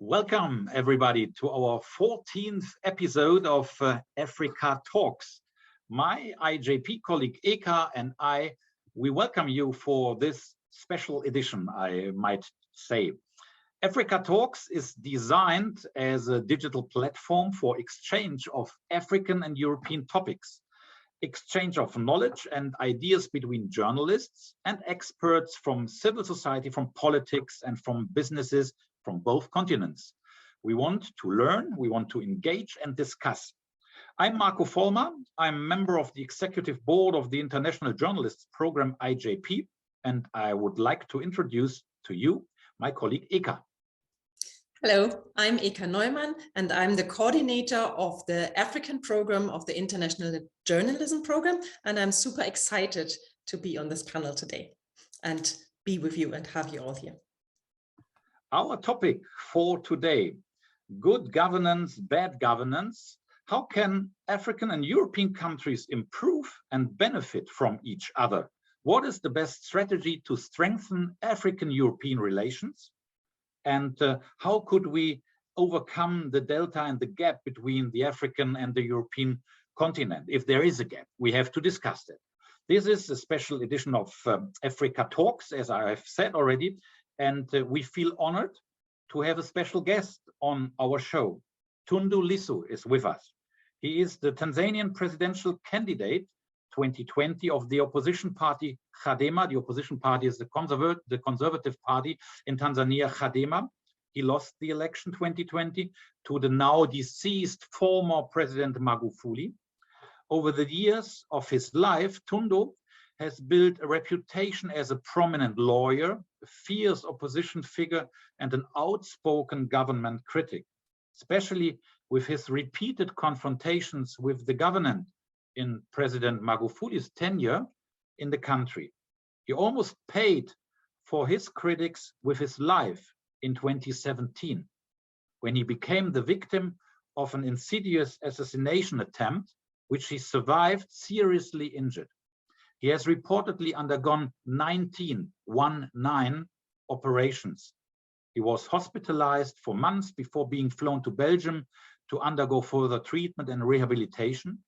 Welcome, everybody, to our 14th episode of Africa Talks. My IJP colleague Eka and I, we welcome you for this special edition, I might say. Africa Talks is designed as a digital platform for exchange of African and European topics, exchange of knowledge and ideas between journalists and experts from civil society, from politics, and from businesses from both continents. We want to learn, we want to engage and discuss. I'm Marco Vollmer. I'm a member of the executive board of the International Journalists Program IJP, and I would like to introduce to you my colleague Eka. Hello, I'm Eka Neumann, and I'm the coordinator of the African program of the International Journalism Program, and I'm super excited to be on this panel today and be with you and have you all here. Our topic for today, good governance, bad governance. How can African and European countries improve and benefit from each other? What is the best strategy to strengthen African-European relations? And how could we overcome the delta and the gap between the African and the European continent? If there is a gap, we have to discuss that. This is a special edition of Africa Talks, as I have said already. And we feel honored to have a special guest on our show. Tundu Lissu is with us. He is the Tanzanian presidential candidate 2020 of the opposition party Chadema. The opposition party is the conservative party in Tanzania, Chadema. He lost the election 2020 to the now deceased former President Magufuli. Over the years of his life, Tundu has built a reputation as a prominent lawyer, a fierce opposition figure, and an outspoken government critic, especially with his repeated confrontations with the government in President Magufuli's tenure in the country. He almost paid for his critics with his life in 2017, when he became the victim of an insidious assassination attempt, which he survived seriously injured. He has reportedly undergone 19 operations. He was hospitalized for months before being flown to Belgium to undergo further treatment and rehabilitation.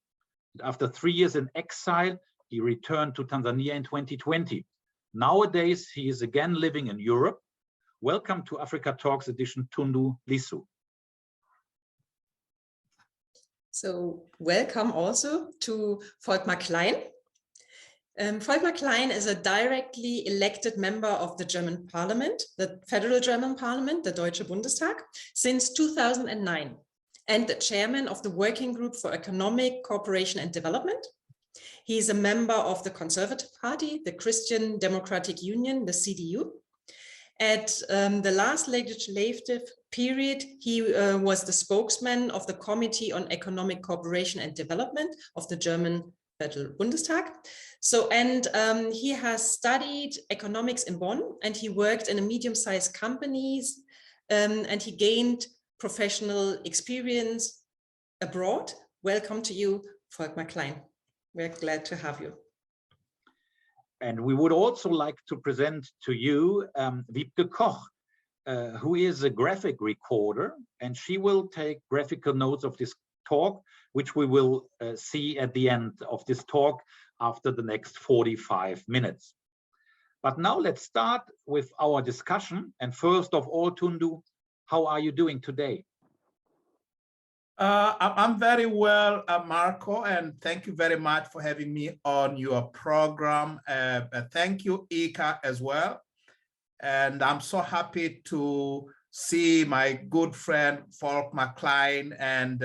After 3 years in exile, he returned to Tanzania in 2020. Nowadays, he is again living in Europe. Welcome to Africa Talks edition, Tundu Lissu. So welcome also to Volkmar Klein. Volkmar Klein is a directly elected member of the German Parliament, the Federal German Parliament, the Deutsche Bundestag, since 2009, and the chairman of the Working Group for Economic Cooperation and Development. He is a member of the Conservative Party, the Christian Democratic Union, the CDU. At the last legislative period, he was the spokesman of the Committee on Economic Cooperation and Development of the German Federal Bundestag. So, and he has studied economics in Bonn, and he worked in a medium-sized companies, and he gained professional experience abroad. Welcome to you, Volkmar Klein. We're glad to have you. And we would also like to present to you Wiebke Koch, who is a graphic recorder, and she will take graphical notes of this talk, which we will see at the end of this talk after the next 45 minutes. But now let's start with our discussion. And first of all, Tundu, how are you doing today? I'm very well, Marco, and thank you very much for having me on your program. Thank you, Eka, as well. And I'm so happy to see my good friend, Volkmar Klein. And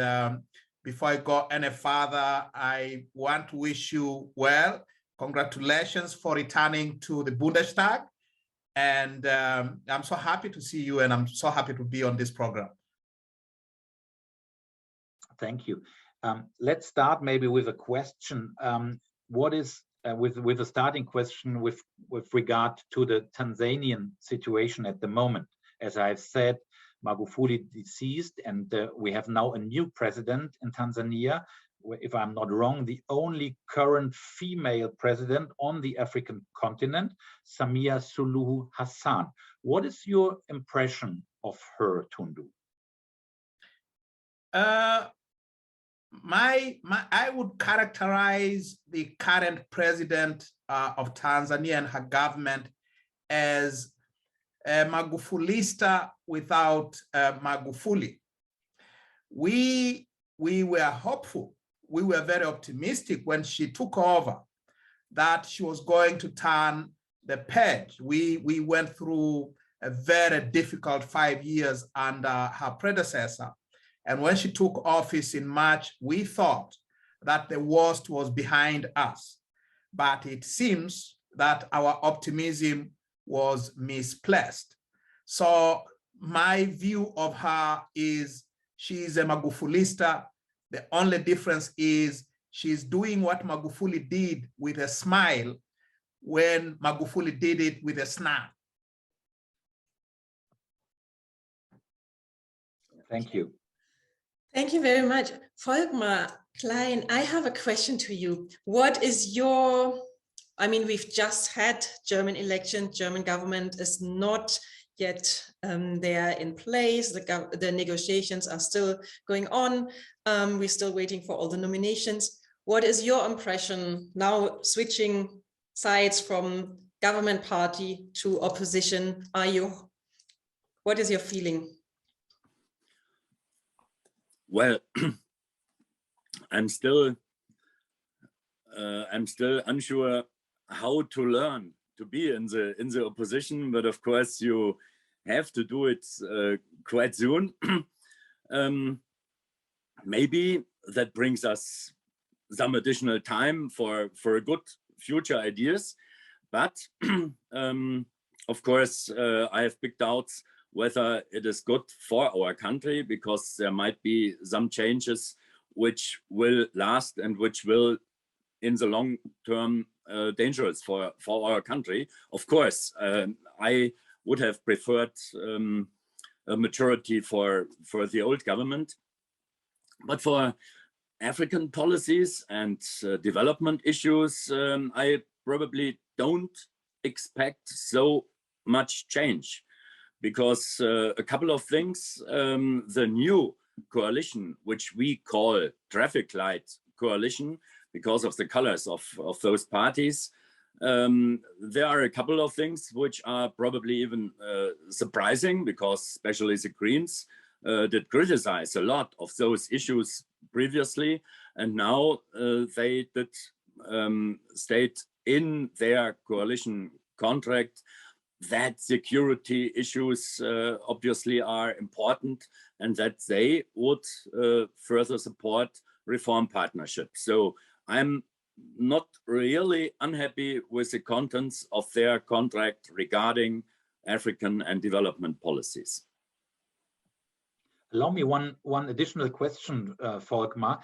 before I go any further, I want to wish you well. Congratulations for returning to the Bundestag. And I'm so happy to see you, and I'm so happy to be on this program. Thank you. Let's start maybe with a question. What is with a starting question with regard to the Tanzanian situation at the moment? As I've said, Magufuli deceased, and we have now a new president in Tanzania if I'm not wrong, the only current female president on the African continent, Samia Suluhu Hassan. What is your impression of her, Tundu? I would characterize the current president of Tanzania and her government as a Magufulista without Magufuli. We were hopeful, we were very optimistic when she took over that she was going to turn the page. We went through a very difficult 5 years under her predecessor. And when she took office in March, we thought that the worst was behind us. But it seems that our optimism was misplaced. So my view of her is she's a Magufulista. The only difference is she's doing what Magufuli did with a smile when Magufuli did it with a snap. Thank you. Thank you very much. Volkmar Klein, I have a question to you. What is your, I mean, we've just had German election, German government is not yet there in place. The negotiations are still going on. We're still waiting for all the nominations. What is your impression now, switching sides from government party to opposition? What is your feeling? Well, I'm still unsure how to learn to be in the opposition, but of course you have to do it quite soon. Maybe that brings us some additional time for a good future ideas, but of course I have big doubts whether it is good for our country, because there might be some changes which will last and which will in the long term dangerous for our country. Of course, I would have preferred a majority for the old government, but for African policies and development issues, I probably don't expect so much change, because a couple of things, the new coalition, which we call traffic light coalition, because of the colors of those parties, there are a couple of things which are probably even surprising, because especially the Greens did criticize a lot of those issues previously, and now they did state in their coalition contract that security issues obviously are important, and that they would further support reform partnerships. So I'm not really unhappy with the contents of their contract regarding African and development policies. Allow me one additional question, Volkmar.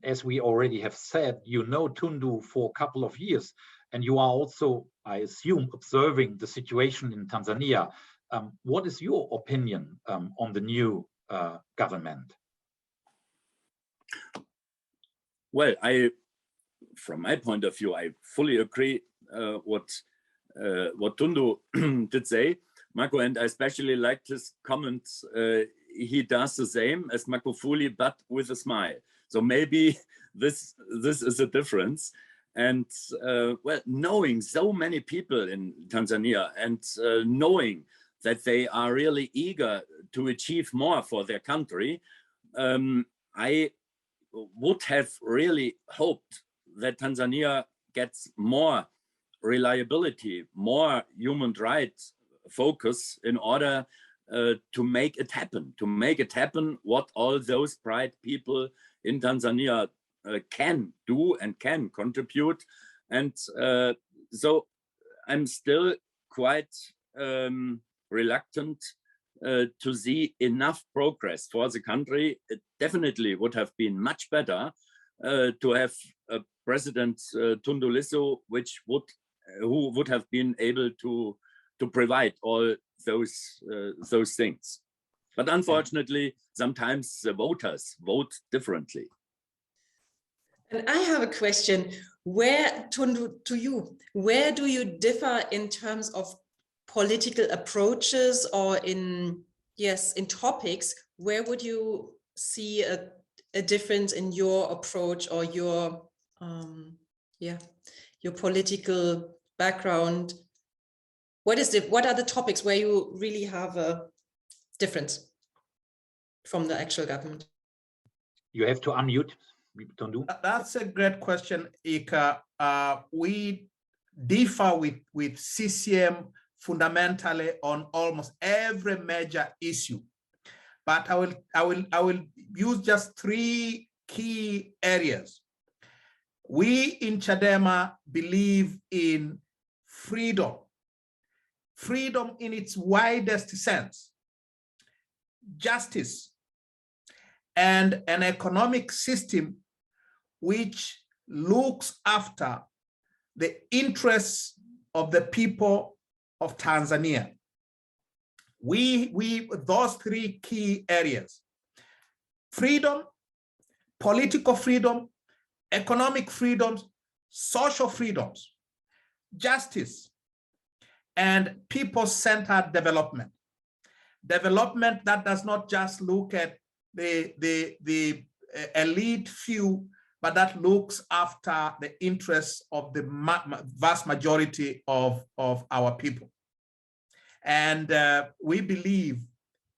As we already have said, you know Tundu for a couple of years, and you are also, I assume, observing the situation in Tanzania. What is your opinion on the new government? Well, from my point of view, I fully agree what Tundu did say. Marco, and I especially liked his comments. He does the same as Magufuli, but with a smile. So maybe this is a difference. And well, knowing so many people in Tanzania and knowing that they are really eager to achieve more for their country, I would have really hoped that Tanzania gets more reliability, more human rights focus in order to make it happen what all those bright people in Tanzania can do and can contribute. And so I'm still quite reluctant to see enough progress for the country. It definitely would have been much better to have a President Tundu Lissu, who would have been able to provide all those things. But unfortunately, sometimes the voters vote differently. And I have a question. Where, Tundu, to you, where do you differ in terms of political approaches or in, yes, in topics? Where would you see a difference in your approach or your, your political background? What are the topics where you really have a difference from the actual government? You have to unmute, Tundu. That's a great question, Ika. We differ with CCM fundamentally on almost every major issue, but I will use just 3 key areas. We in Chadema believe in freedom in its widest sense, justice, and an economic system which looks after the interests of the people of Tanzania. Those 3 key areas: freedom, political freedom, economic freedoms, social freedoms, justice, and people-centered development. Development that does not just look at the elite few, but that looks after the interests of the vast majority of our people. And we believe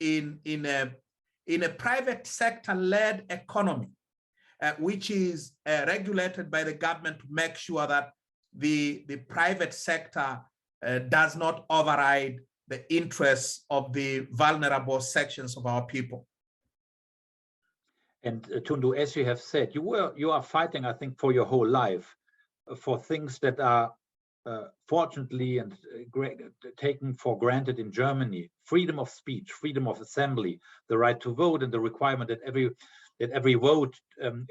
in a private sector-led economy, which is regulated by the government to make sure that the private sector does not override the interests of the vulnerable sections of our people. And Tundu, as you have said, you are fighting, I think, for your whole life for things that are fortunately and taken for granted in Germany: freedom of speech, freedom of assembly, the right to vote, and the requirement that every vote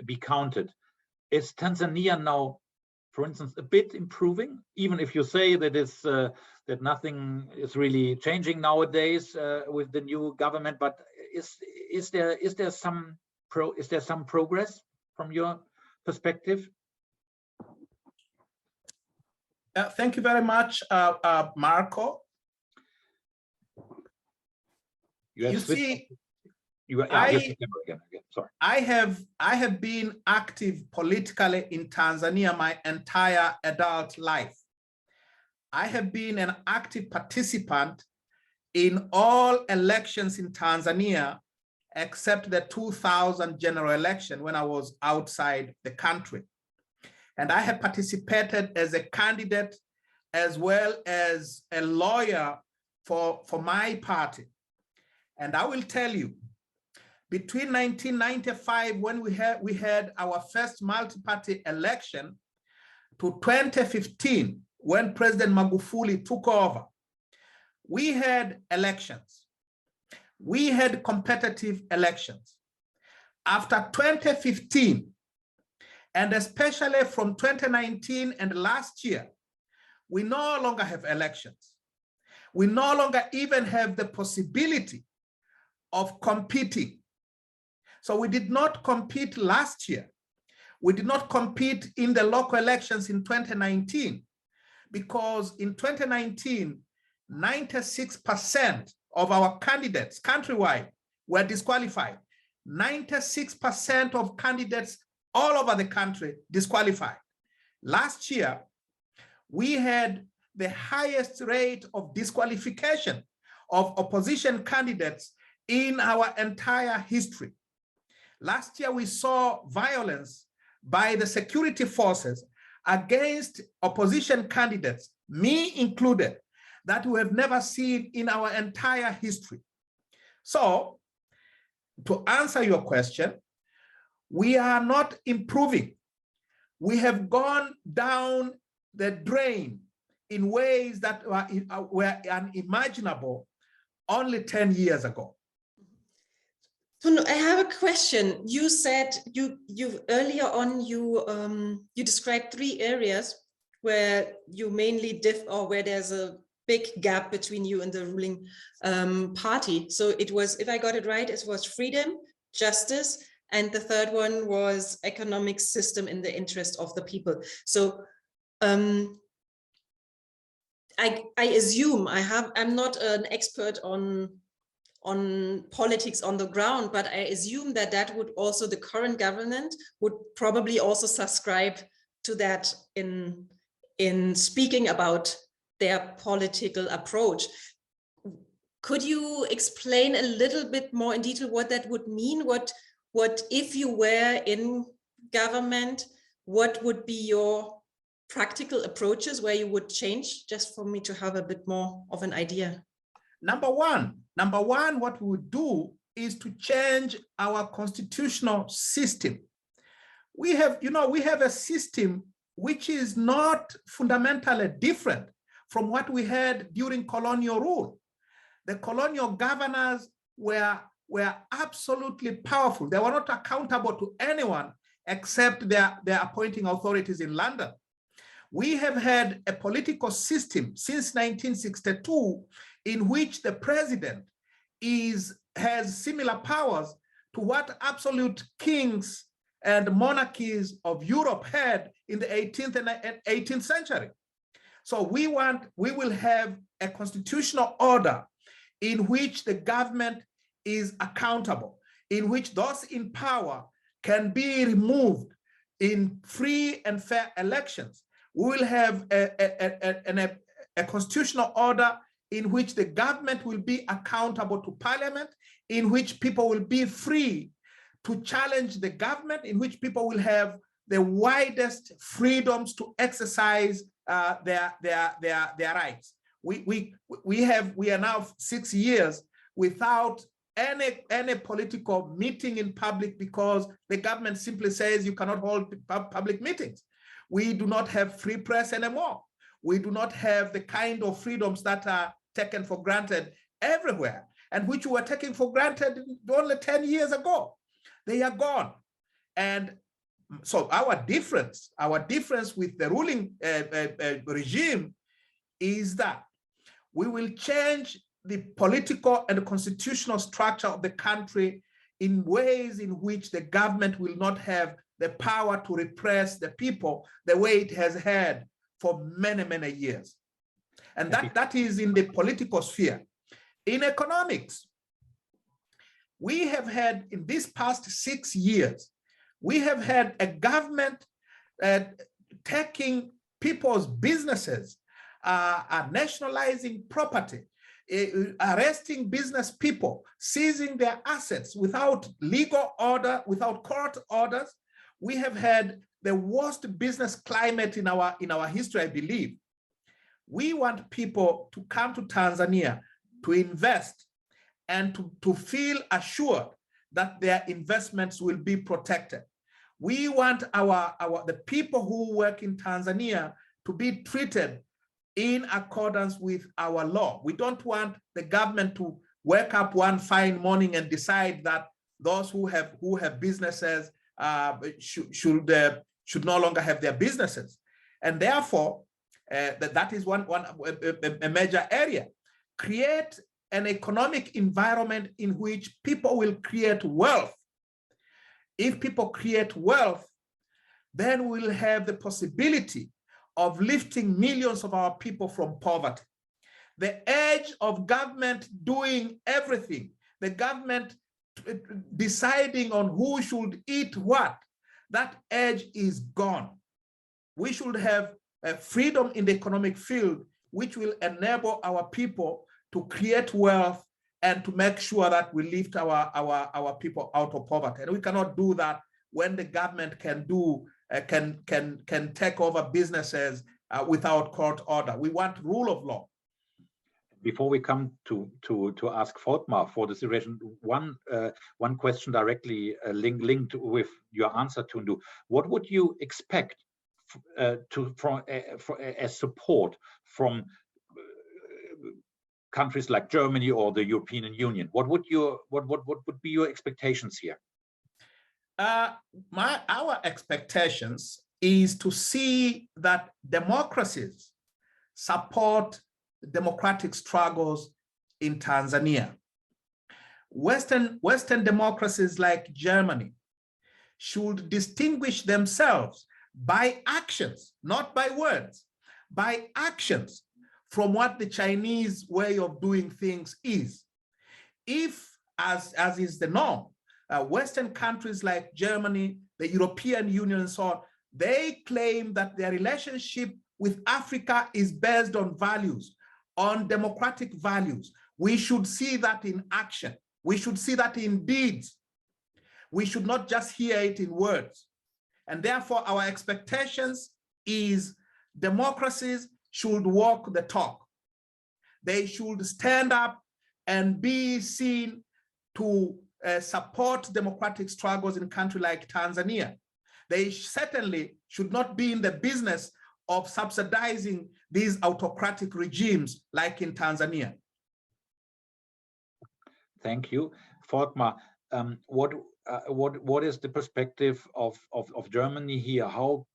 be counted. Is Tanzania now, for instance, a bit improving, even if you say that it's that nothing is really changing nowadays with the new government? But is there some progress from your perspective? Thank you very much, Marco. You see, Sorry. I have been active politically in Tanzania my entire adult life. I have been an active participant in all elections in Tanzania, except the 2000 general election when I was outside the country. And I have participated as a candidate as well as a lawyer for my party. And I will tell you, between 1995, when we had our first multi-party election, to 2015, when President Magufuli took over, we had elections. We had competitive elections. After 2015, and especially from 2019 and last year, we no longer have elections. We no longer even have the possibility of competing. So we did not compete last year. We did not compete in the local elections in 2019, because in 2019, 96% of our candidates countrywide were disqualified. 96% of candidates all over the country disqualified. Last year, we had the highest rate of disqualification of opposition candidates in our entire history. Last year, we saw violence by the security forces against opposition candidates, me included, that we have never seen in our entire history. So, to answer your question, we are not improving. We have gone down the drain in ways that were unimaginable only 10 years ago. So I have a question. You said you earlier on you described 3 areas where you mainly where there's a big gap between you and the ruling party. So it was, if I got it right, it was freedom, justice, And the third one was economic system in the interest of the people. So I assume I'm not an expert on politics on the ground, but I assume that that would also, the current government would probably also subscribe to that in speaking about their political approach. Could you explain a little bit more in detail what that would mean? What if you were in government, what would be your practical approaches where you would change, just for me to have a bit more of an idea? Number one, what we would do is to change our constitutional system. We have a system which is not fundamentally different from what we had during colonial rule. The colonial governors were absolutely powerful. They were not accountable to anyone except their appointing authorities in London. We have had a political system since 1962 in which the president has similar powers to what absolute kings and monarchies of Europe had in the 18th and 18th century. So we will have a constitutional order in which the government is accountable, in which those in power can be removed in free and fair elections. We will have a constitutional order in which the government will be accountable to parliament, in which people will be free to challenge the government, in which people will have the widest freedoms to exercise their rights. We are now 6 years without any political meeting in public because the government simply says you cannot hold public meetings. We do not have free press anymore. We do not have the kind of freedoms that are taken for granted everywhere and which were taken for granted only 10 years ago. They are gone. And so our difference with the ruling regime is that we will change the political and constitutional structure of the country in ways in which the government will not have the power to repress the people the way it has had for many, many years. And that is in the political sphere. In economics, we have had, in these past 6 years, we have had a government taking people's businesses, nationalizing property, arresting business people, seizing their assets without legal order, without court orders. We have had the worst business climate in our history, I believe. We want people to come to Tanzania to invest and to feel assured that their investments will be protected. We want the people who work in Tanzania to be treated in accordance with our law. We don't want the government to wake up one fine morning and decide that those who have businesses should no longer have their businesses. And therefore, that is a major area. Create an economic environment in which people will create wealth. If people create wealth, then we'll have the possibility of lifting millions of our people from poverty. The age of government doing everything, the government deciding on who should eat what, that age is gone. We should have a freedom in the economic field, which will enable our people to create wealth and to make sure that we lift our people out of poverty. And we cannot do that when the government can take over businesses without court order. We want rule of law. Before we come to ask Volkmar for the situation, one question directly linked with your answer, Tundu. What would you expect as support from countries like Germany or the European Union? What would be your expectations here? Our expectations is to see that democracies support democratic struggles in Tanzania. Western democracies like Germany should distinguish themselves by actions, not by words, by actions from what the Chinese way of doing things is. If, as is the norm, Western countries like Germany, the European Union and so on, they claim that their relationship with Africa is based on values, on democratic values. We should see that in action. We should see that in deeds. We should not just hear it in words. And therefore, our expectations is democracies should walk the talk. They should stand up and be seen to support democratic struggles in a country like Tanzania. They certainly should not be in the business of subsidizing these autocratic regimes like in Tanzania. Thank you. Volkmar, what is the perspective of Germany here? How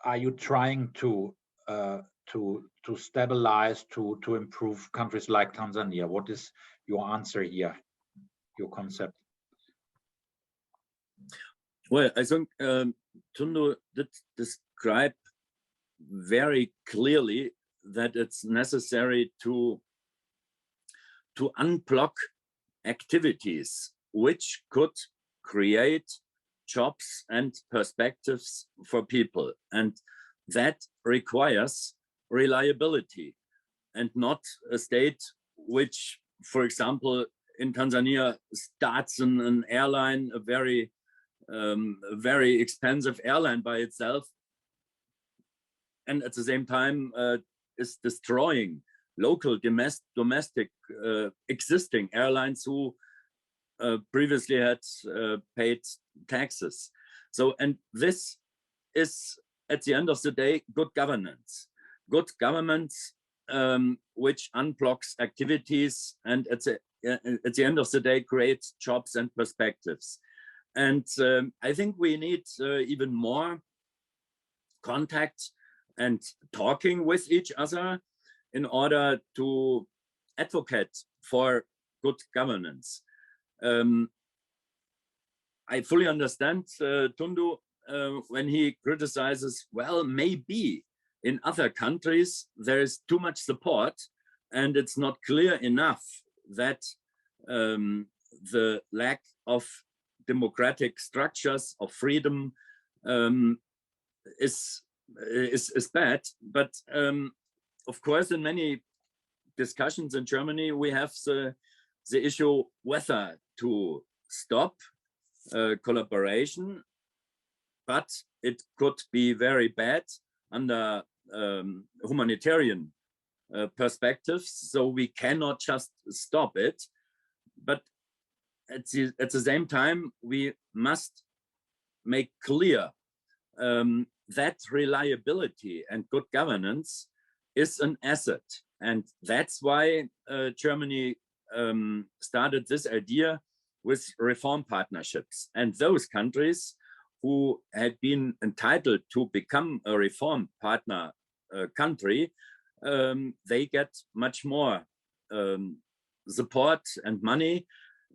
are you trying to stabilize, to improve countries like Tanzania? What is your answer here, your concept? Well, I think Tundu did describe very clearly that it's necessary to unblock activities which could create jobs and perspectives for people. And that requires reliability and not a state which, for example, in Tanzania starts an airline, a very expensive airline by itself, and at the same time is destroying local domestic existing airlines who previously had paid taxes. So, and this is at the end of the day good governance. Good governance which unblocks activities and at the end of the day creates jobs and perspectives. And I think we need even more contact and talking with each other in order to advocate for good governance. I fully understand Tundu when he criticizes, well, maybe in other countries there is too much support and it's not clear enough that the lack of democratic structures of freedom is bad. But of course, in many discussions in Germany, we have the issue whether to stop collaboration, but it could be very bad under humanitarian perspectives. So we cannot just stop it, but at the same time, we must make clear that reliability and good governance is an asset. And that's why Germany started this idea with reform partnerships. And those countries who had been entitled to become a reform partner country, they get much more support and money.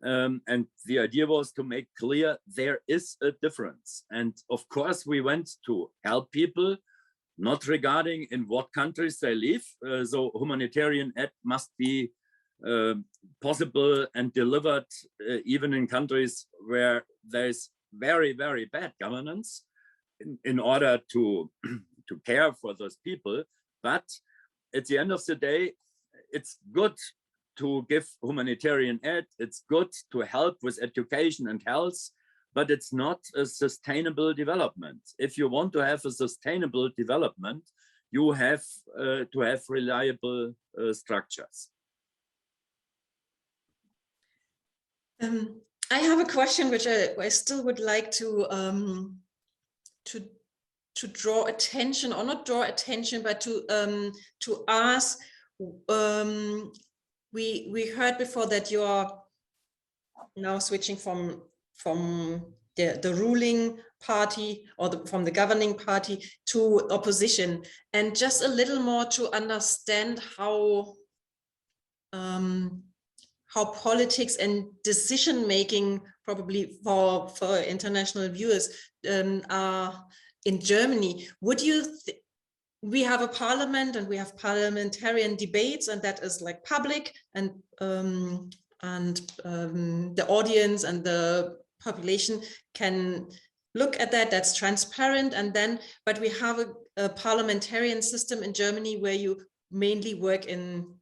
And the idea was to make clear there is a difference. And of course, we went to help people, not regarding in what countries they live. So humanitarian aid must be possible and delivered even in countries where there's very, very bad governance in order to care for those people. But at the end of the day, it's good to give humanitarian aid, it's good to help with education and health, but it's not a sustainable development. If you want to have a sustainable development, you have to have reliable structures. I have a question which I still would like to draw attention, or not draw attention, but to ask. We heard before that you are now switching from the ruling party or from the governing party to opposition, and just a little more to understand how politics and decision making, probably for international viewers, are in Germany. Would you? We have a parliament and we have parliamentarian debates, and that is like public, and the audience and the population can look at that. That's transparent. And then, but we have a parliamentarian system in Germany where you mainly work in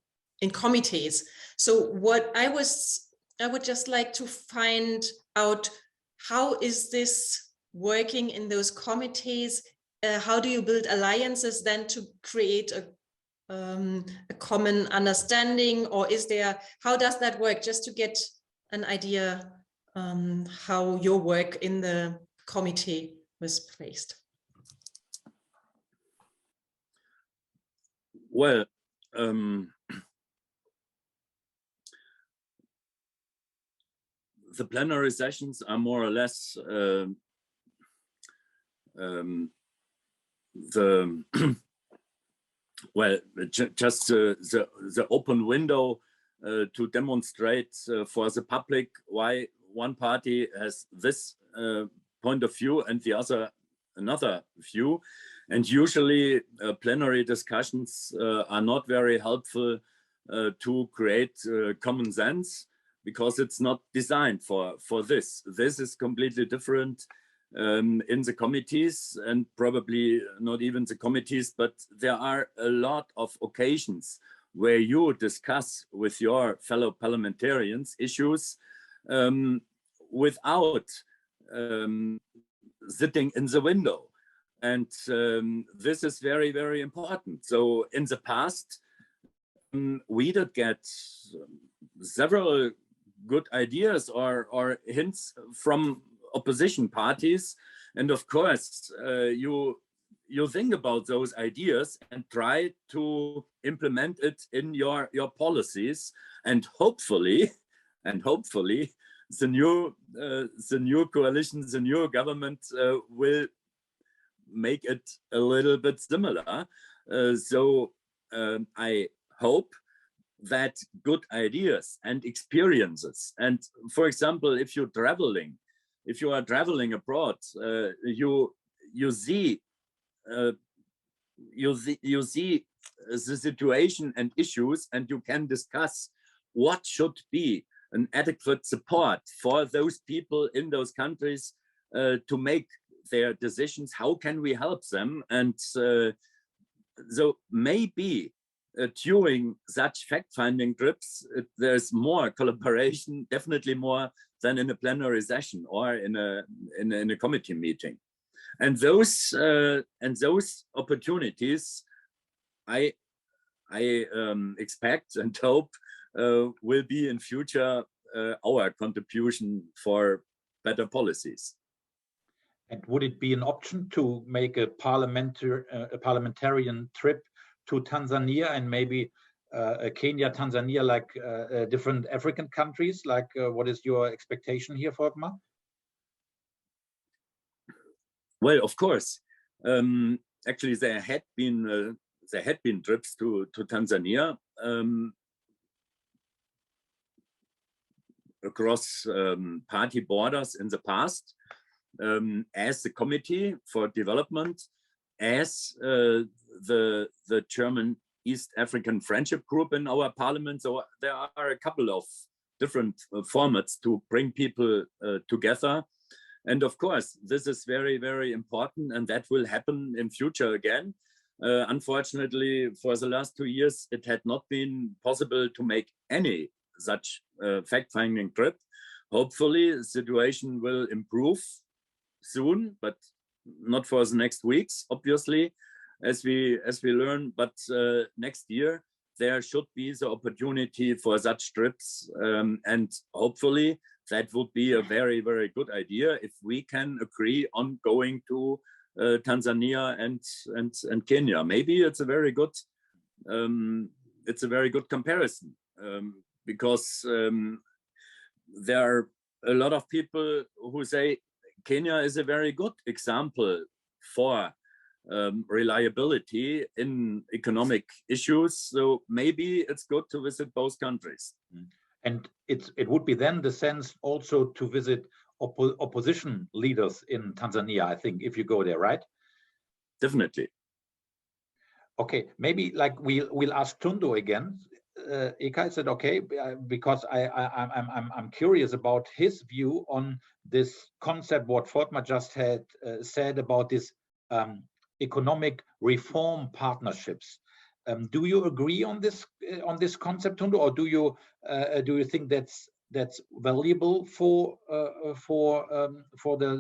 committees. So what I would just like to find out, how is this working in those committees? How do you build alliances then to create a common understanding, or is there, how does that work? Just to get an idea how your work in the committee was placed. Well, the plenary sessions are more or less just the open window to demonstrate for the public why one party has this point of view and the other another view. And usually plenary discussions are not very helpful to create common sense, because it's not designed for this. This is completely different in the committees, and probably not even the committees, but there are a lot of occasions where you discuss with your fellow parliamentarians issues without sitting in the window. And this is very, very important. So in the past, we did get several good ideas or hints from opposition parties, and of course you think about those ideas and try to implement it in your policies, and hopefully the new coalition, the new government will make it a little bit similar. So I hope that good ideas and experiences, and for example, if you are traveling abroad, you see the situation and issues, and you can discuss what should be an adequate support for those people in those countries to make their decisions. How can we help them? And so maybe during such fact-finding trips, there's more collaboration, definitely more than in a plenary session or in a committee meeting. And those opportunities, I expect and hope will be in future our contribution for better policies. And would it be an option to make a parliamentarian trip to Tanzania and maybe Kenya, Tanzania, like different African countries? Like, what is your expectation here, Volkmar? Well, of course. Actually, there had been trips to Tanzania across party borders in the past, as the Committee for Development, as the German East African Friendship Group in our parliament. So there are a couple of different formats to bring people together. And of course, this is very, very important, and that will happen in future again. Unfortunately, for the last 2 years, it had not been possible to make any such fact-finding trip. Hopefully, the situation will improve soon, but not for the next weeks, obviously, as we learn. But next year, there should be the opportunity for such trips, and hopefully that would be a very, very good idea if we can agree on going to Tanzania and Kenya. Maybe it's a very good comparison, because there are a lot of people who say Kenya is a very good example for reliability in economic issues. So maybe it's good to visit both countries. And it would be then the sense also to visit opposition leaders in Tanzania, I think, if you go there, right? Definitely. Okay, maybe like we'll ask Tundu again. Ika said, okay, because I'm curious about his view on this concept, what Volkmar just had said about this economic reform partnerships. Do you agree on this concept, Tundu, or do you think that's valuable for the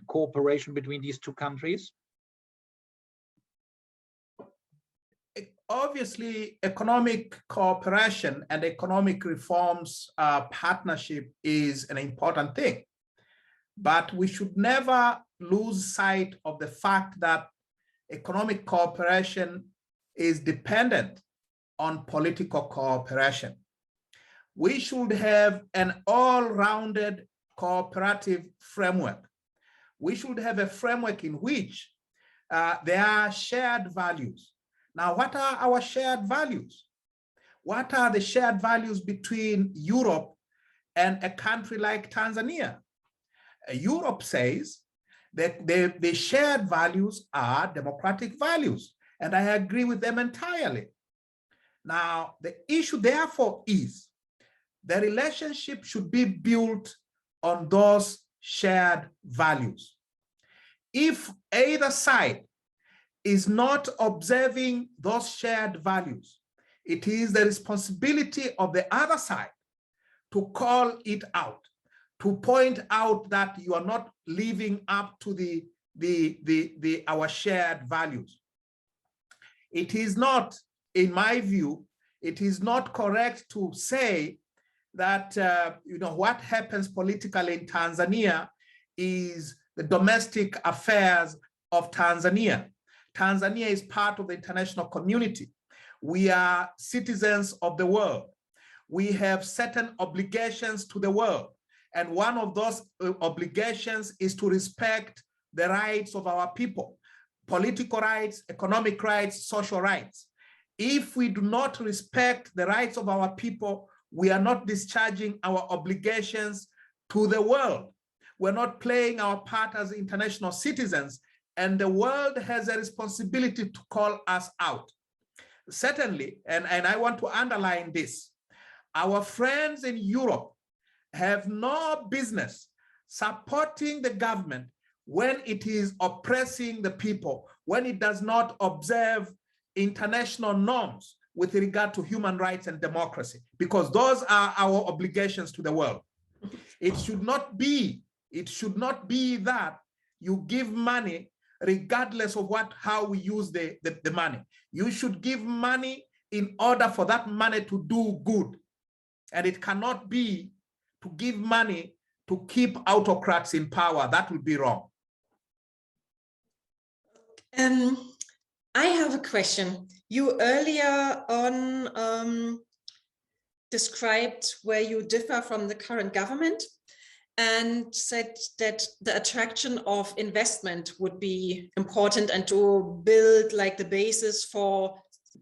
cooperation between these two countries? Obviously, economic cooperation and economic reforms partnership is an important thing, but we should never lose sight of the fact that economic cooperation is dependent on political cooperation. We should have an all-rounded cooperative framework. We should have a framework in which there are shared values. Now, what are our shared values? What are the shared values between Europe and a country like Tanzania? Europe says that the shared values are democratic values, and I agree with them entirely. Now, the issue therefore is the relationship should be built on those shared values. If either side is not observing those shared values, it is the responsibility of the other side to call it out, to point out that you are not living up to our shared values. It is not, in my view, it is not correct to say that what happens politically in Tanzania is the domestic affairs of Tanzania. Tanzania is part of the international community. We are citizens of the world. We have certain obligations to the world. And one of those obligations is to respect the rights of our people, political rights, economic rights, social rights. If we do not respect the rights of our people, we are not discharging our obligations to the world. We're not playing our part as international citizens, and the world has a responsibility to call us out. Certainly, and I want to underline this, our friends in Europe have no business supporting the government when it is oppressing the people, when it does not observe international norms with regard to human rights and democracy, because those are our obligations to the world. It should not be that you give money regardless of how we use the money. You should give money in order for that money to do good. And it cannot be to give money to keep autocrats in power. That would be wrong. I have a question. You earlier on described where you differ from the current government and said that the attraction of investment would be important and to build like the basis for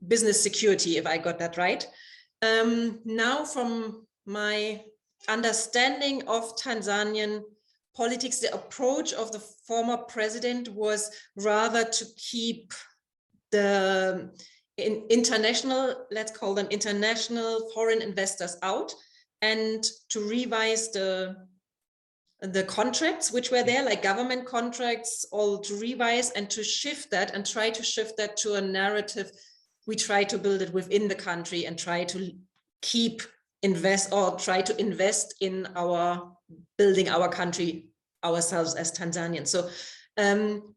business security, if I got that right. Now, from my understanding of Tanzanian politics, the approach of the former president was rather to keep the international, let's call them international foreign investors out, and to revise the contracts which were there, like government contracts, all to revise and to shift that and try to shift that to a narrative. We try to build it within the country and try to try to invest in our building our country ourselves as Tanzanians. So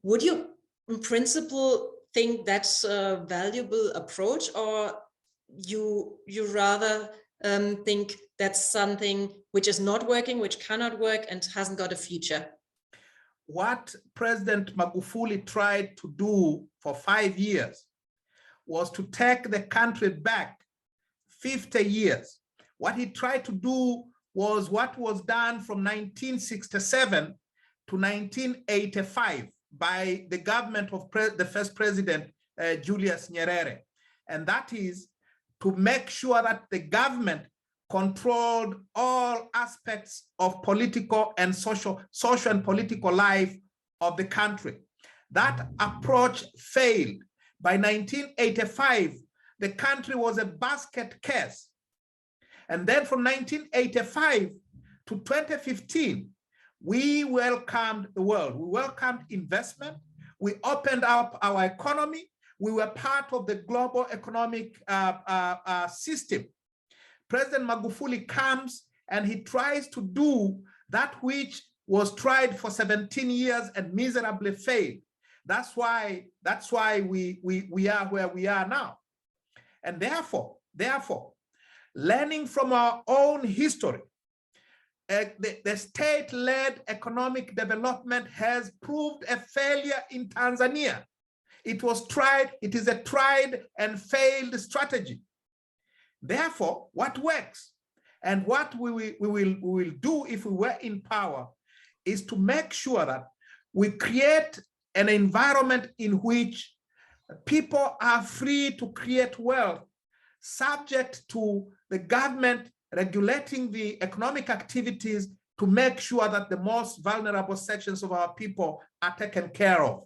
would you in principle think that's a valuable approach, or you rather think that's something which is not working, which cannot work and hasn't got a future? What President Magufuli tried to do for 5 years was to take the country back 50 years. What he tried to do was what was done from 1967 to 1985 by the government of the first president, Julius Nyerere. And that is to make sure that the government controlled all aspects of political and social and political life of the country. That approach failed. By 1985, the country was a basket case. And then from 1985 to 2015, we welcomed the world. We welcomed investment. We opened up our economy. We were part of the global economic system. President Magufuli comes and he tries to do that which was tried for 17 years and miserably failed. That's why we are where we are now. And therefore, learning from our own history, the state-led economic development has proved a failure in Tanzania. It is a tried and failed strategy. Therefore, what works and what we will do if we were in power is to make sure that we create an environment in which people are free to create wealth, subject to the government regulating the economic activities to make sure that the most vulnerable sections of our people are taken care of.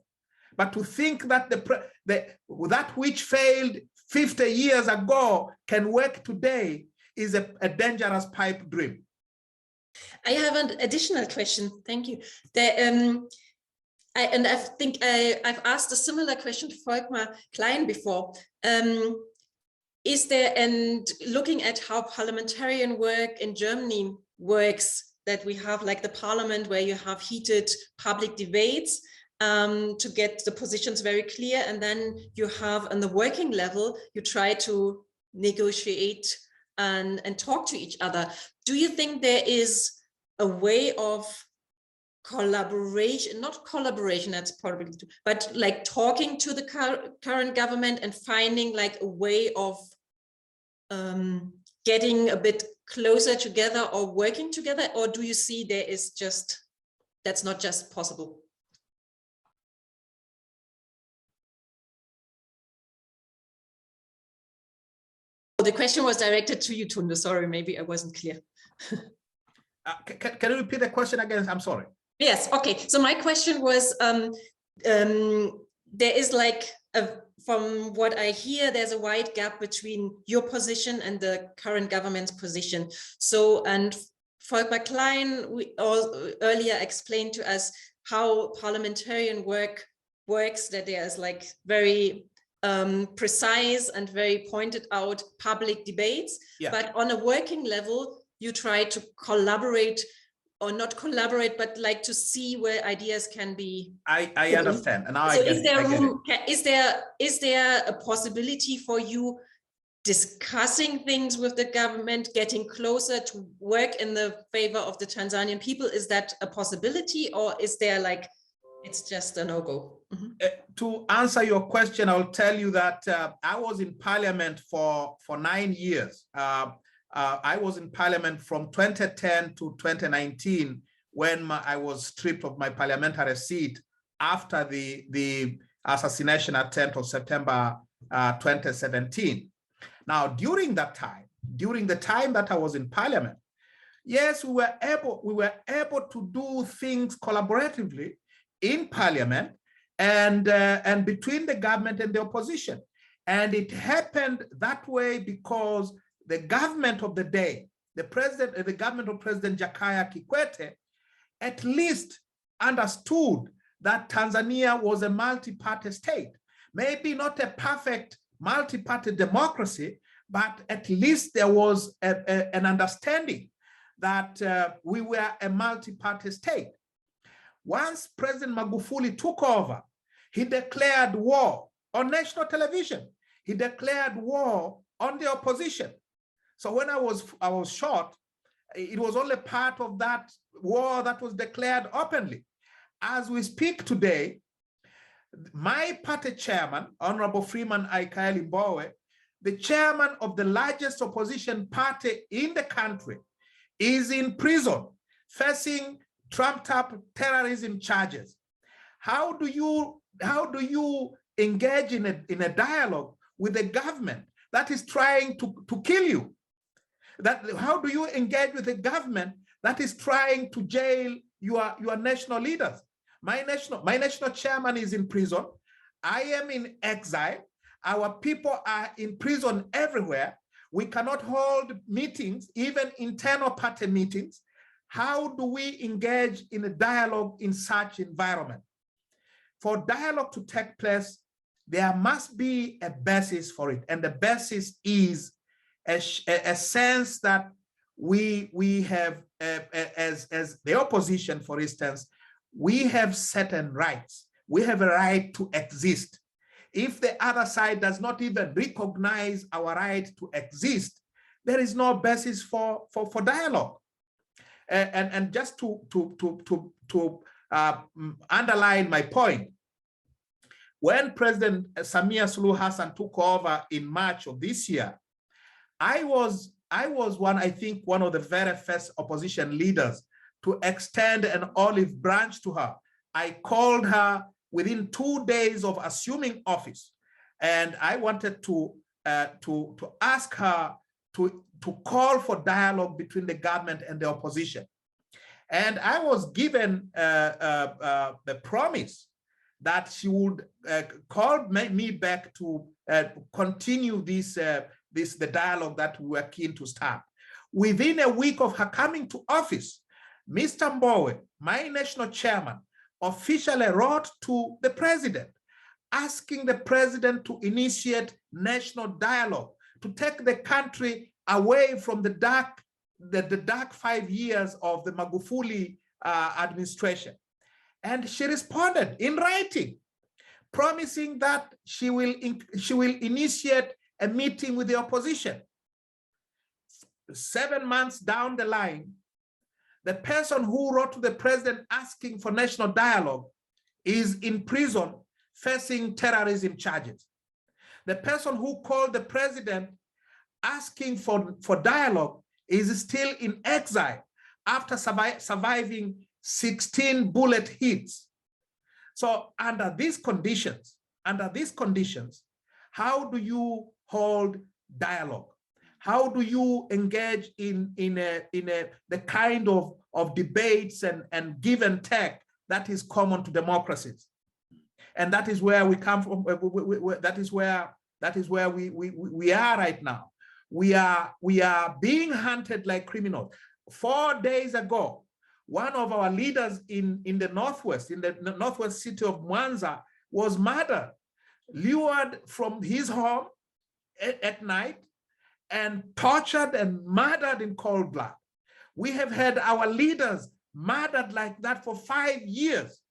But to think that that which failed 50 years ago can work today is a dangerous pipe dream. I have an additional question. Thank you. I think I've asked a similar question to Volkmar Klein before. Is there, and looking at how parliamentarian work in Germany works, that we have like the parliament where you have heated public debates to get the positions very clear, and then you have on the working level, you try to negotiate and talk to each other. Do you think there is a way of collaboration, not collaboration, that's probably, but like talking to the current government and finding like a way of getting a bit closer together or working together? Or do you see there is just, that's not just possible? The question was directed to you, Tundu. Sorry, maybe I wasn't clear. Can you repeat the question again? I'm sorry. Yes, okay. So my question was, there is like, from what I hear, there's a wide gap between your position and the current government's position. So, and Volkmar Klein earlier explained to us how parliamentarian work works, that there's like very precise and very pointed out public debates, yeah. But on a working level, you try to collaborate, or not collaborate, but like to see where ideas can be. I understand. And now so is there a possibility for you discussing things with the government, getting closer to work in the favor of the Tanzanian people? Is that a possibility, or is there like, it's just a no-go? Mm-hmm. To answer your question, I'll tell you that I was in parliament for 9 years. I was in parliament from 2010 to 2019 when I was stripped of my parliamentary seat after the assassination attempt of September 2017. Now, during the time that I was in parliament, yes, we were able to do things collaboratively in parliament and between the government and the opposition. And it happened that way because the government of the day, the government of President Jakaya Kikwete, at least understood that Tanzania was a multi-party state. Maybe not a perfect multi-party democracy, but at least there was an understanding that we were a multi-party state. Once President Magufuli took over, he declared war on national television. He declared war on the opposition. So when I was shot, it was only part of that war that was declared openly. As we speak today, my party chairman, Honorable Freeman Aikaeli Mbowe, the chairman of the largest opposition party in the country, is in prison, facing trumped-up terrorism charges. How do you engage in a dialogue with a government that is trying to kill you? How do you engage with a government that is trying to jail your national leaders? My national chairman is in prison. I am in exile. Our people are in prison everywhere. We cannot hold meetings, even internal party meetings. How do we engage in a dialogue in such environment? For dialogue to take place, there must be a basis for it. And the basis is a sense that we have, as the opposition, for instance, we have certain rights. We have a right to exist. If the other side does not even recognize our right to exist, there is no basis for dialogue. And just to underline my point, when President Samia Suluhu Hassan took over in March of this year, I was one of the very first opposition leaders to extend an olive branch to her. I called her within 2 days of assuming office, and I wanted to ask her to call for dialogue between the government and the opposition. And I was given the promise that she would call me back to continue the dialogue that we were keen to start. Within a week of her coming to office, Mr. Mbowe, my national chairman, officially wrote to the president, asking the president to initiate national dialogue, to take the country away from the dark 5 years of the Magufuli administration. And she responded in writing, promising that she will initiate a meeting with the opposition. 7 months down the line, the person who wrote to the president asking for national dialogue is in prison facing terrorism charges. The person who called the president asking for dialogue is still in exile after surviving 16 bullet hits. So under these conditions, how do you hold dialogue? How do you engage in the kind of debates and give and take that is common to democracies? And that is where we come from. That is where we are right now. We are being hunted like criminals. 4 days ago, one of our leaders in the northwest city of Mwanza, was murdered, lured from his home at night, and tortured and murdered in cold blood. We have had our leaders murdered like that for 5 years.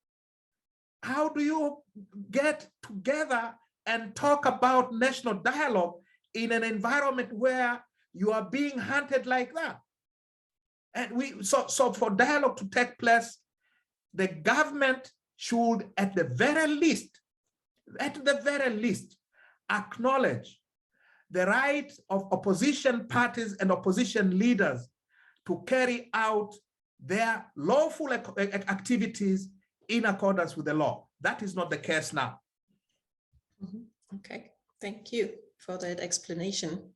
How do you get together and talk about national dialogue in an environment where you are being hunted like that? And so for dialogue to take place, the government should, at the very least, acknowledge the right of opposition parties and opposition leaders to carry out their lawful activities in accordance with the law. That is not the case now. Mm-hmm. Okay, thank you for that explanation.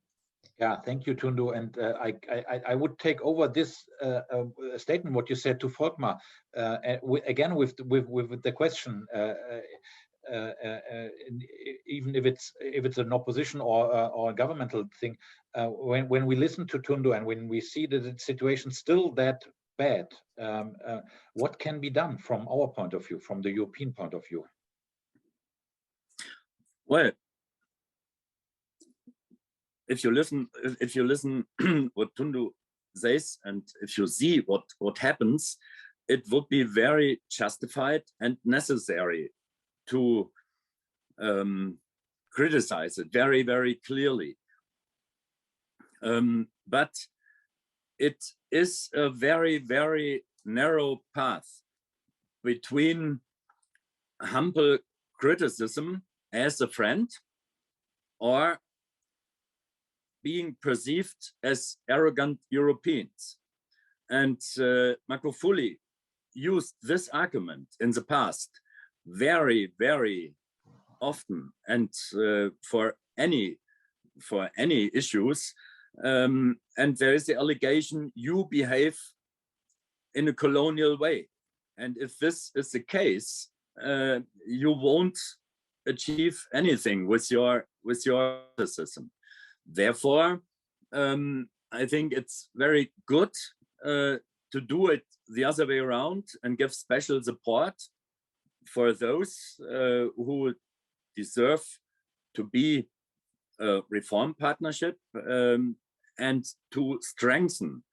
Yeah, thank you, Tundu. And I would take over this statement, what you said to Volkmar, again with the question, even if it's an opposition or a governmental thing, when we listen to Tundu and when we see that the situation still that bad, what can be done from our point of view, from the European point of view? Well, if you listen what Tundu says, and if you see what happens, it would be very justified and necessary to criticize it very, very clearly. But it is a very, very narrow path between humble criticism as a friend or being perceived as arrogant Europeans. And Magufuli used this argument in the past very, very often, and for any issues. And there is the allegation you behave in a colonial way. And if this is the case, you won't achieve anything with your criticism. Therefore, I think it's very good to do it the other way around and give special support for those who deserve to be a reform partnership, and to strengthen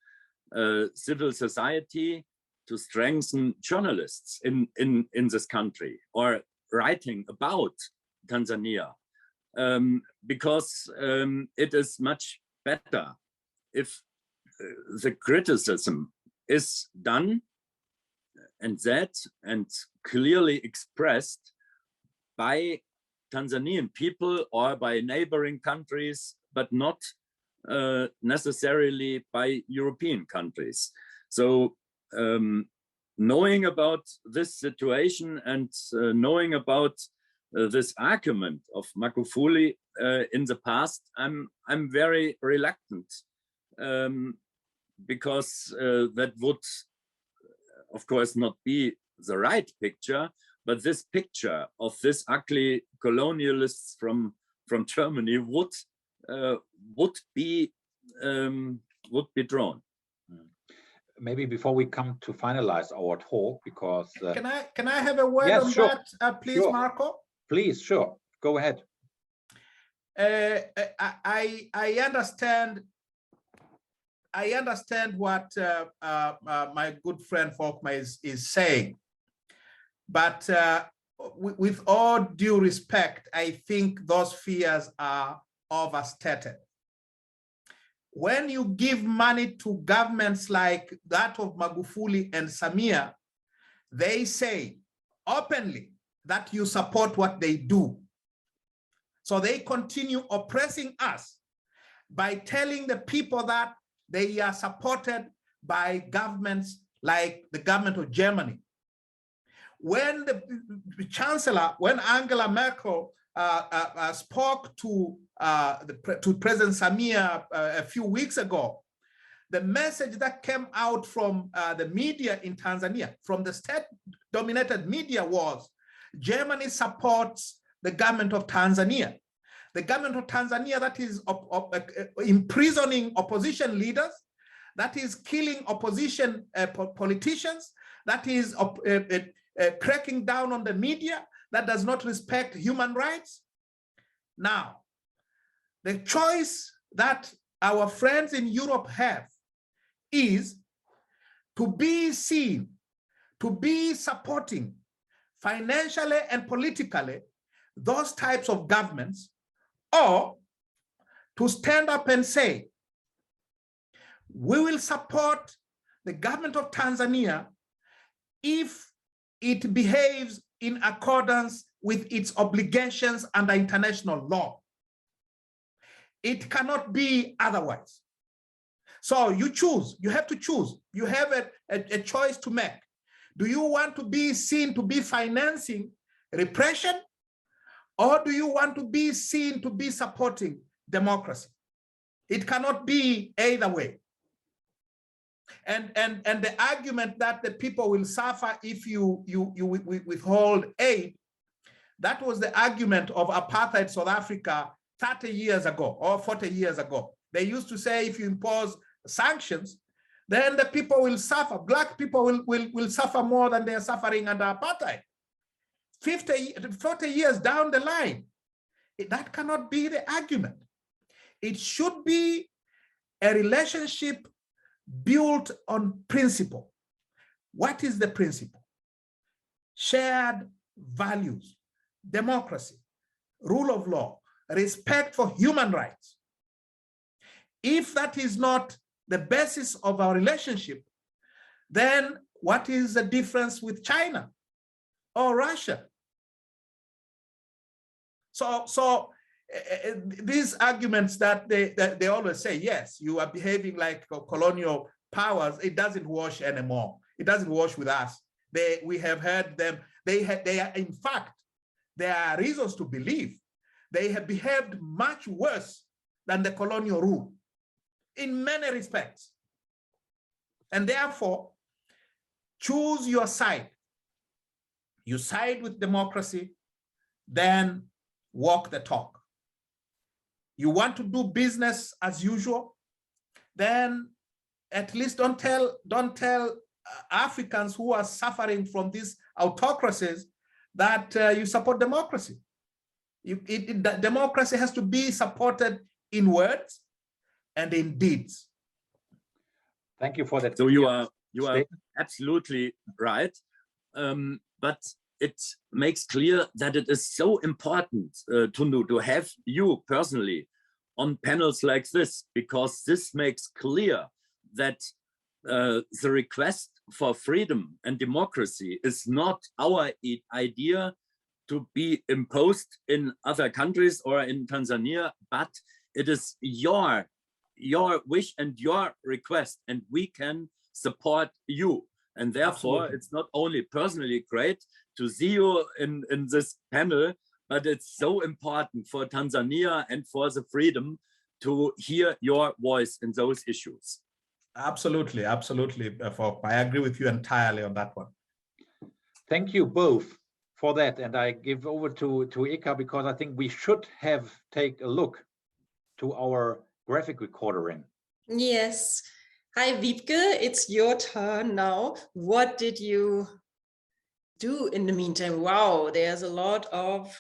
civil society, to strengthen journalists in this country or writing about Tanzania, because it is much better if the criticism is done and that and clearly expressed by Tanzanian people or by neighboring countries, but not necessarily by European countries. So knowing about this situation and knowing about this argument of Magufuli in the past, I'm very reluctant, because that would, of course, not be the right picture. But this picture of this ugly colonialists from Germany would be drawn. Maybe before we come to finalize our talk, because can I have a word yes, on sure. that, please, Sure. Marco? Please, sure, go ahead. I understand. I understand what my good friend Volkmar is saying, but with all due respect, I think those fears are overstated. When you give money to governments like that of Magufuli and Samia, they say openly that you support what they do. So they continue oppressing us by telling the people that they are supported by governments like the government of Germany. When the Chancellor, when Angela Merkel spoke to President Samia a few weeks ago, the message that came out from the media in Tanzania, from the state-dominated media, was Germany supports the government of Tanzania. The government of Tanzania that is imprisoning opposition leaders, that is killing opposition politicians, that is cracking down on the media, that does not respect human rights. Now, the choice that our friends in Europe have is to be seen, to be supporting financially and politically those types of governments, or to stand up and say, we will support the government of Tanzania if it behaves in accordance with its obligations under international law. It cannot be otherwise. So you choose, you have to choose. You have a choice to make. Do you want to be seen to be financing repression, or do you want to be seen to be supporting democracy? It cannot be either way. And the argument that the people will suffer if you withhold aid, that was the argument of apartheid South Africa 30 years ago or 40 years ago. They used to say if you impose sanctions, then the people will suffer. Black people will suffer more than they are suffering under apartheid. 40 years down the line, that cannot be the argument. It should be a relationship built on principle. What is the principle? Shared values, democracy, rule of law, respect for human rights. If that is not the basis of our relationship, then what is the difference with China or Russia? So these arguments that they always say, yes, you are behaving like colonial powers, it doesn't wash anymore. It doesn't wash with us. We have heard them. They are, in fact, there are reasons to believe they have behaved much worse than the colonial rule. in many respects. And therefore, choose your side. You side with democracy, then walk the talk. You want to do business as usual, then at least don't tell Africans who are suffering from these autocracies that you support democracy. Democracy has to be supported in words and in deeds. Thank you for that. So you are absolutely right, but it makes clear that it is so important, Tundu, to have you personally on panels like this, because this makes clear that the request for freedom and democracy is not our idea to be imposed in other countries or in Tanzania, but it is your wish and your request, and we can support you. And therefore, Absolutely. It's not only personally great to see you in this panel, but it's so important for Tanzania and for the freedom to hear your voice in those issues. Absolutely, absolutely, Volkmar. I agree with you entirely on that one. Thank you both for that. And I give over to Eka, because I think we should take a look to our graphic recorder in. Yes. Hi, Wiebke, it's your turn now. What did you do in the meantime? Wow, there's a lot of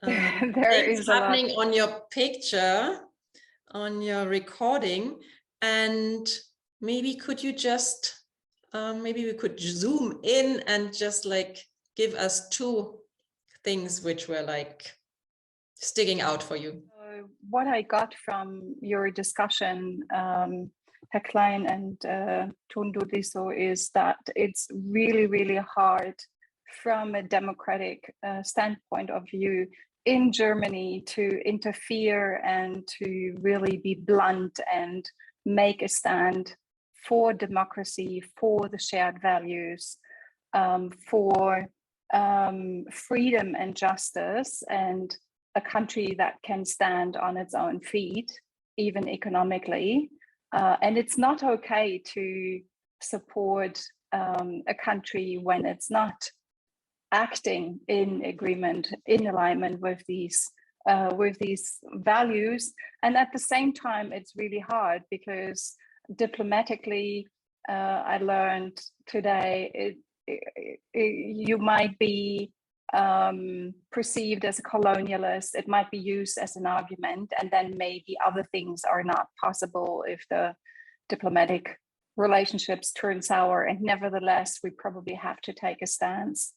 things happening on your picture, on your recording. And maybe could you just, maybe we could zoom in and just like give us two things which were like sticking out for you. What I got from your discussion, Herr Klein and Tundu Lissu, is that it's really, really hard from a democratic standpoint of view in Germany to interfere and to really be blunt and make a stand for democracy, for the shared values, for freedom and justice, and a country that can stand on its own feet, even economically. And it's not okay to support a country when it's not acting in agreement, in alignment with these values. And at the same time, it's really hard because diplomatically, I learned today, you might be perceived as a colonialist. It might be used as an argument, and then maybe other things are not possible if the diplomatic relationships turn sour, and nevertheless we probably have to take a stance.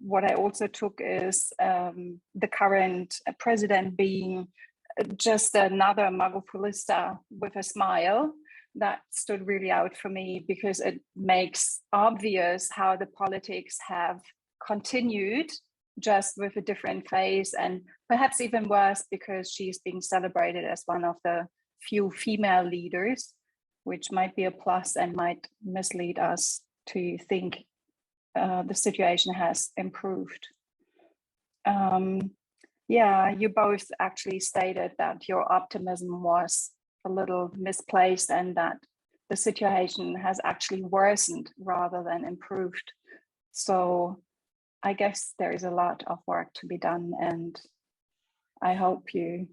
What I also took is the current president being just another Magufulista with a smile. That stood really out for me because it makes obvious how the politics have continued, just with a different face, and perhaps even worse because she's being celebrated as one of the few female leaders, which might be a plus and might mislead us to think the situation has improved. Yeah, you both actually stated that your optimism was a little misplaced and that the situation has actually worsened rather than improved. So I guess there is a lot of work to be done, and I hope you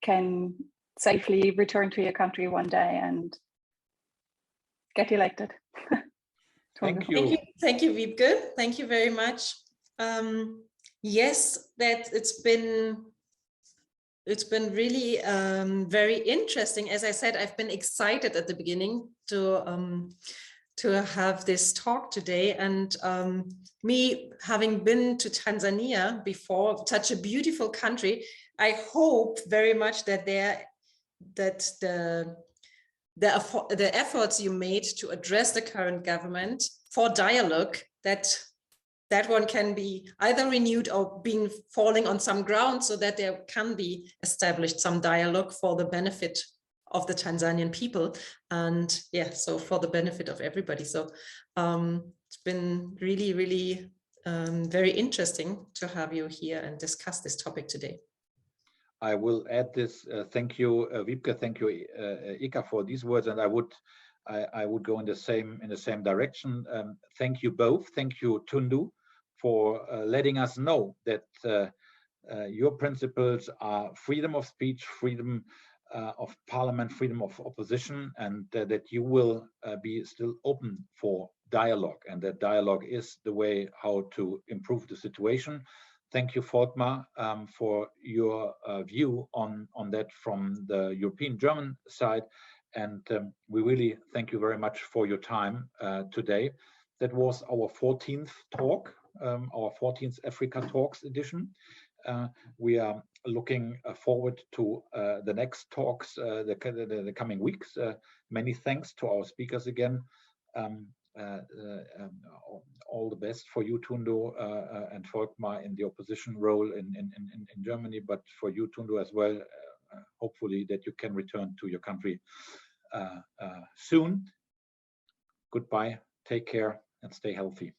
can safely return to your country one day and get elected. Thank you. Thank you, Wiebke. Thank you very much. Yes, that it's been really very interesting. As I said, I've been excited at the beginning to have this talk today, and me having been to Tanzania before, such a beautiful country, I hope very much that the efforts you made to address the current government for dialogue, that one can be either renewed or falling on some ground, so that there can be established some dialogue for the benefit of the Tanzanian people, and yeah, so for the benefit of everybody. So it's been really, really very interesting to have you here and discuss this topic today. I will add this. Thank you, Wiebke. Thank you, Ika, for these words. And I would go in the same direction. Thank you both. Thank you, Tundu, for letting us know that your principles are freedom of speech, freedom of parliament, freedom of opposition, and that you will be still open for dialogue, and that dialogue is the way how to improve the situation. Thank you, Volkmar, for your view on that from the European German side. And we really thank you very much for your time today. That was our 14th talk, our 14th Africa Talks edition. We are looking forward to the next talks the coming weeks. Many thanks to our speakers again. All the best for you, Tundu, and Volkmar in the opposition role in Germany, but for you, Tundu, as well. Hopefully that you can return to your country soon. Goodbye, take care, and stay healthy.